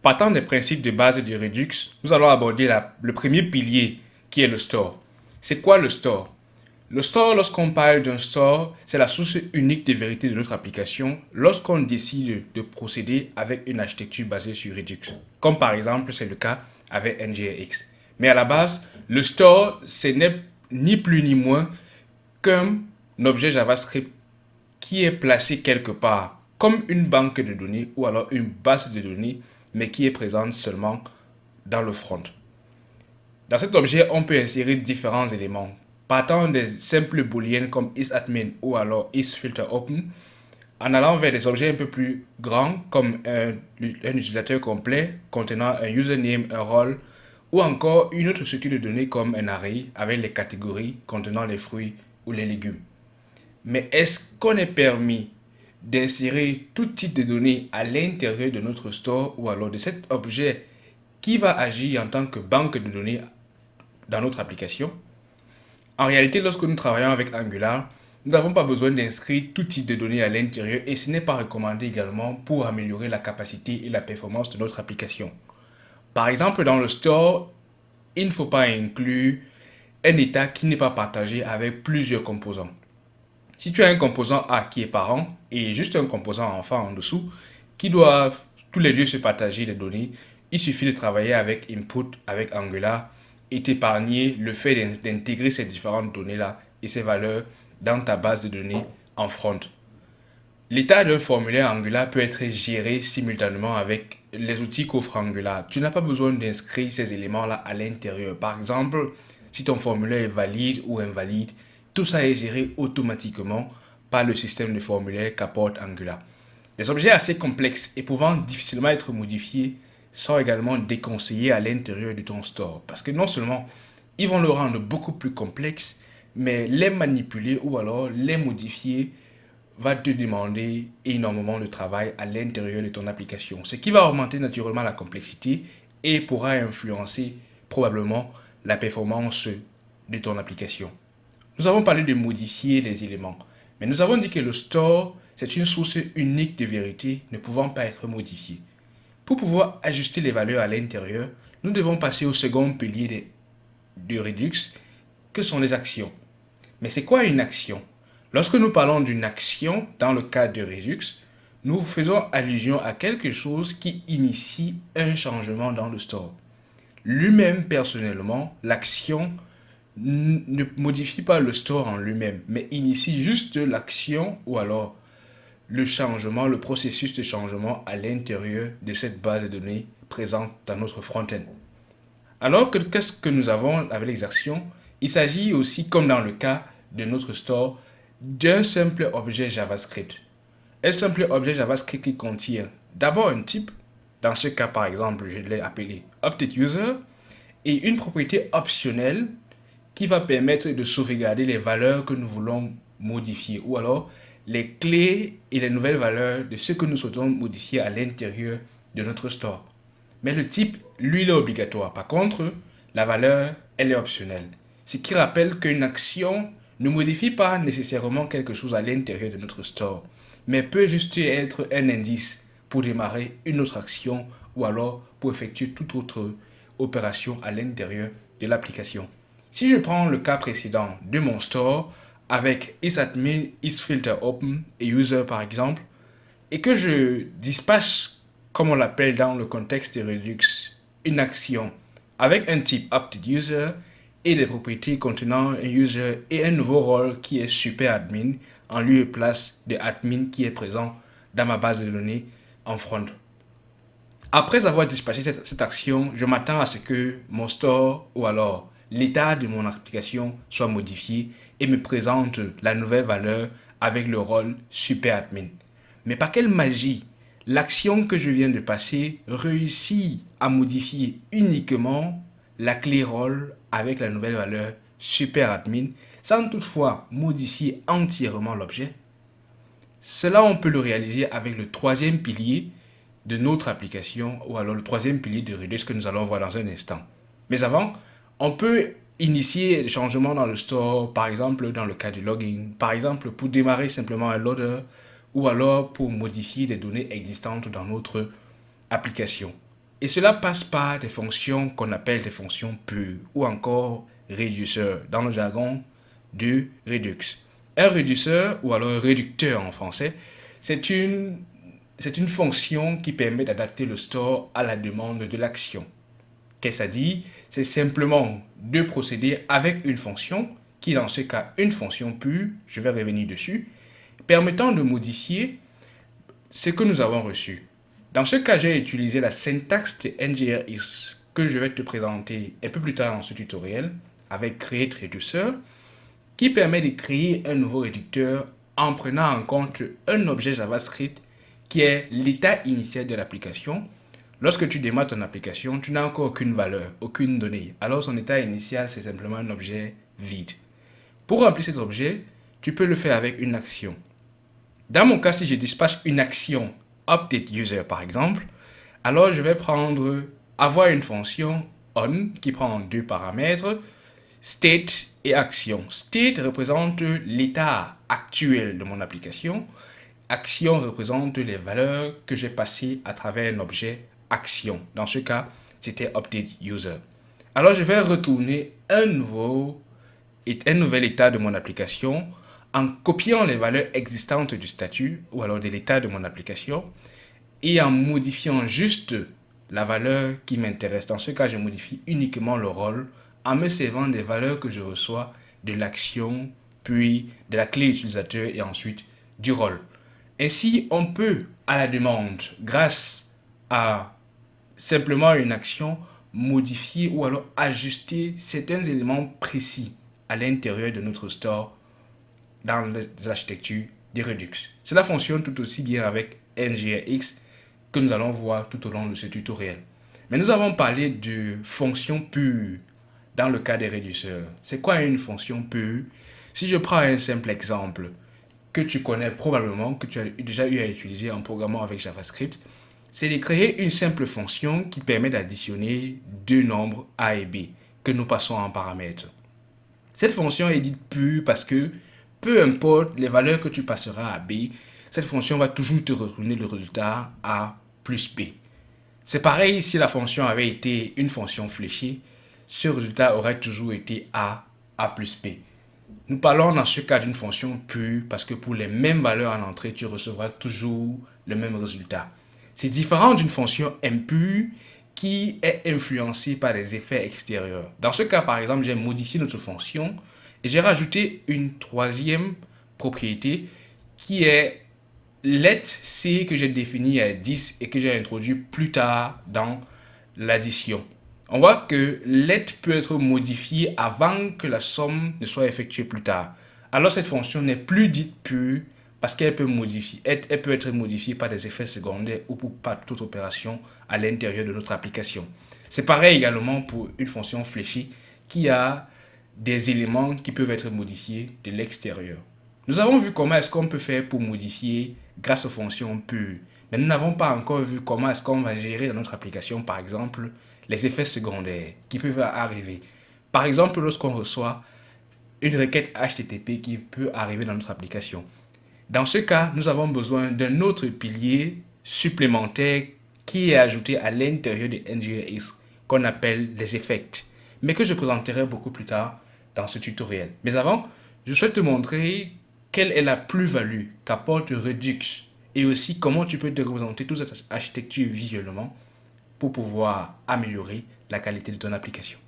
Partant des principes de base du Redux, nous allons aborder le premier pilier qui est le store. C'est quoi le store? Le store, lorsqu'on parle d'un store, c'est la source unique de vérité de notre application lorsqu'on décide de procéder avec une architecture basée sur Redux. Comme par exemple, c'est le cas avec NGRX. Mais à la base, le store, ce n'est ni plus ni moins qu'un objet JavaScript qui est placé quelque part, comme une banque de données ou alors une base de données, mais qui est présente seulement dans le front. Dans cet objet, on peut insérer différents éléments, partant des simples booléennes comme isAdmin ou alors isFilterOpen, en allant vers des objets un peu plus grands comme un utilisateur complet contenant un username, un rôle, ou encore une autre structure de données comme un array avec les catégories contenant les fruits ou les légumes. Mais est-ce qu'on est permis d'insérer tout type de données à l'intérieur de notre store ou alors de cet objet qui va agir en tant que banque de données dans notre application? En réalité, lorsque nous travaillons avec Angular, nous n'avons pas besoin d'inscrire tout type de données à l'intérieur et ce n'est pas recommandé également pour améliorer la capacité et la performance de notre application. Par exemple, dans le store, il ne faut pas inclure un état qui n'est pas partagé avec plusieurs composants. Si tu as un composant A qui est parent et juste un composant enfant en dessous qui doivent tous les deux se partager les données, il suffit de travailler avec input, avec Angular et t'épargner le fait d'intégrer ces différentes données-là et ces valeurs dans ta base de données en front. L'état d'un formulaire Angular peut être géré simultanément avec les outils qu'offre Angular. Tu n'as pas besoin d'inscrire ces éléments-là à l'intérieur. Par exemple, si ton formulaire est valide ou invalide, tout ça est géré automatiquement par le système de formulaire qu'apporte Angular. Les objets assez complexes et pouvant difficilement être modifiés sont également déconseillés à l'intérieur de ton store. Parce que non seulement ils vont le rendre beaucoup plus complexe, mais les manipuler ou alors les modifier va te demander énormément de travail à l'intérieur de ton application. Ce qui va augmenter naturellement la complexité et pourra influencer probablement la performance de ton application. Nous avons parlé de modifier les éléments, mais nous avons dit que le store, c'est une source unique de vérité ne pouvant pas être modifiée. Pour pouvoir ajuster les valeurs à l'intérieur, nous devons passer au second pilier de Redux, que sont les actions. Mais c'est quoi une action? Lorsque nous parlons d'une action dans le cadre de Redux, nous faisons allusion à quelque chose qui initie un changement dans le store. Lui-même, personnellement, l'action ne modifie pas le store en lui-même, mais initie juste l'action ou alors le changement, le processus de changement à l'intérieur de cette base de données présente dans notre front-end. Alors que qu'est-ce que nous avons avec les actions? Il s'agit aussi, comme dans le cas de notre store, d'un simple objet JavaScript. Un simple objet JavaScript qui contient d'abord un type, dans ce cas par exemple je l'ai appelé UpdateUser, et une propriété optionnelle qui va permettre de sauvegarder les valeurs que nous voulons modifier ou alors les clés et les nouvelles valeurs de ce que nous souhaitons modifier à l'intérieur de notre store. Mais le type, lui, il est obligatoire. Par contre, la valeur, elle est optionnelle. Ce qui rappelle qu'une action ne modifie pas nécessairement quelque chose à l'intérieur de notre store, mais peut juste être un indice pour démarrer une autre action ou alors pour effectuer toute autre opération à l'intérieur de l'application. Si je prends le cas précédent de mon store avec isAdmin, isFilterOpen et user par exemple, et que je dispatche, comme on l'appelle dans le contexte de Redux, une action avec un type UpdateUser et des propriétés contenant un user et un nouveau rôle qui est superadmin en lieu et place de admin qui est présent dans ma base de données en front. Après avoir dispatché cette action, je m'attends à ce que mon store ou alors l'état de mon application soit modifié et me présente la nouvelle valeur avec le rôle superadmin. Mais par quelle magie l'action que je viens de passer réussit à modifier uniquement la clé rôle avec la nouvelle valeur superadmin sans toutefois modifier entièrement l'objet? Cela, on peut le réaliser avec le troisième pilier de notre application ou alors le troisième pilier de Redux que nous allons voir dans un instant. Mais avant, on peut initier des changements dans le store, par exemple dans le cas du login, par exemple pour démarrer simplement un loader ou alors pour modifier des données existantes dans notre application. Et cela passe par des fonctions qu'on appelle des fonctions pures ou encore réducteurs dans le jargon de Redux. Un réducteur ou alors un réducteur en français, c'est une fonction qui permet d'adapter le store à la demande de l'action. Qu'est-ce que ça dit? C'est simplement de procéder avec une fonction, qui est dans ce cas une fonction pure, je vais revenir dessus, permettant de modifier ce que nous avons reçu. Dans ce cas, j'ai utilisé la syntaxe de NGRX que je vais te présenter un peu plus tard dans ce tutoriel avec Create Reducer, qui permet de créer un nouveau réducteur en prenant en compte un objet JavaScript qui est l'état initial de l'application. Lorsque tu démarres ton application, tu n'as encore aucune valeur, aucune donnée. Alors son état initial, c'est simplement un objet vide. Pour remplir cet objet, tu peux le faire avec une action. Dans mon cas, si je dispatche une action update user par exemple, alors je vais avoir une fonction on qui prend deux paramètres, state et action. State représente l'état actuel de mon application. Action représente les valeurs que j'ai passées à travers un objet action. Dans ce cas, c'était update user. Alors je vais retourner un nouvel état de mon application en copiant les valeurs existantes du statut ou alors de l'état de mon application et en modifiant juste la valeur qui m'intéresse. Dans ce cas, je modifie uniquement le rôle en me servant des valeurs que je reçois de l'action, puis de la clé utilisateur et ensuite du rôle. Ainsi, on peut, à la demande, grâce à simplement une action, modifier ou alors ajuster certains éléments précis à l'intérieur de notre store dans l'architecture de Redux. Cela fonctionne tout aussi bien avec NGRX que nous allons voir tout au long de ce tutoriel. Mais nous avons parlé de fonctions pures dans le cas des réducteurs. C'est quoi une fonction pure? Si je prends un simple exemple que tu connais probablement, que tu as déjà eu à utiliser en programmant avec JavaScript, c'est de créer une simple fonction qui permet d'additionner deux nombres A et B que nous passons en paramètres. Cette fonction est dite pure parce que peu importe les valeurs que tu passeras à B, cette fonction va toujours te retourner le résultat A plus B. C'est pareil si la fonction avait été une fonction fléchée, ce résultat aurait toujours été A plus B. Nous parlons dans ce cas d'une fonction pure parce que pour les mêmes valeurs en entrée, tu recevras toujours le même résultat. C'est différent d'une fonction impure qui est influencée par des effets extérieurs. Dans ce cas, par exemple, j'ai modifié notre fonction et j'ai rajouté une troisième propriété qui est let c que j'ai défini à 10 et que j'ai introduit plus tard dans l'addition. On voit que let peut être modifié avant que la somme ne soit effectuée plus tard. Alors cette fonction n'est plus dite pure parce qu'elle peut être modifiée par des effets secondaires ou par toute opération à l'intérieur de notre application. C'est pareil également pour une fonction fléchée qui a des éléments qui peuvent être modifiés de l'extérieur. Nous avons vu comment est-ce qu'on peut faire pour modifier grâce aux fonctions pures. Mais nous n'avons pas encore vu comment est-ce qu'on va gérer dans notre application, par exemple, les effets secondaires qui peuvent arriver. Par exemple, lorsqu'on reçoit une requête HTTP qui peut arriver dans notre application. Dans ce cas, nous avons besoin d'un autre pilier supplémentaire qui est ajouté à l'intérieur de NGRX qu'on appelle les effects, mais que je présenterai beaucoup plus tard dans ce tutoriel. Mais avant, je souhaite te montrer quelle est la plus-value qu'apporte Redux et aussi comment tu peux te représenter toute cette architecture visuellement pour pouvoir améliorer la qualité de ton application.